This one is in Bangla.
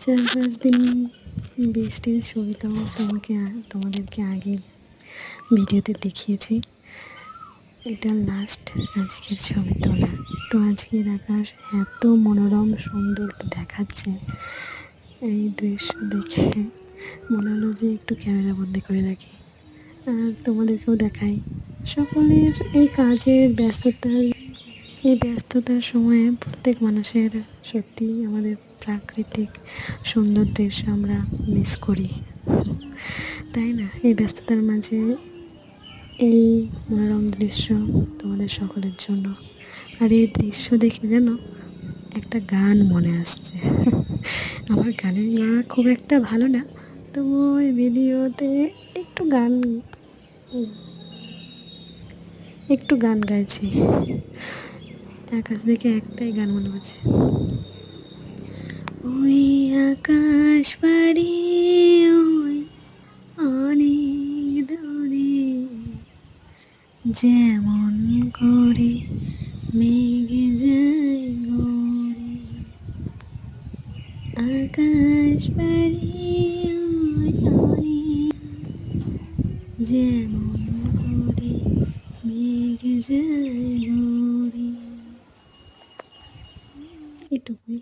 4-5 দিন বৃষ্টির ছবি তো তোমাদেরকে আগের ভিডিওতে দেখিয়েছি। এটা লাস্ট আজকের ছবি তোলা। তো আজকের আকাশ এত মনোরম সুন্দর দেখাচ্ছে, এই দৃশ্য দেখে মনে হলো যে একটু ক্যামেরা বন্দি করে রাখি আর তোমাদেরকেও দেখাই। সকলের এই ব্যস্ততার সময়ে প্রত্যেক মানুষের সত্যি আমাদের প্রাকৃতিক সুন্দর দৃশ্য আমরা মিস করি, তাই না? এই ব্যস্ততার মাঝে এই মনোরম দৃশ্য তোমাদের সকলের জন্য। আর এই দৃশ্য দেখে যেন একটা গান মনে আসছে। আমার গানের গাওয়া খুব একটা ভালো না, তো ওই ভিডিওতে একটু গান গাইছি। আকাশ দেখে একটাই গান মনে হচ্ছে, ওই আকাশ বাড়ি ওই অনেক দূরে, যেমন করে মেঘে যায় গড়ে। আকাশ বাড়ি ওই অনেক, যেমন করে মেঘে যায় গড়ে। এটুকুই।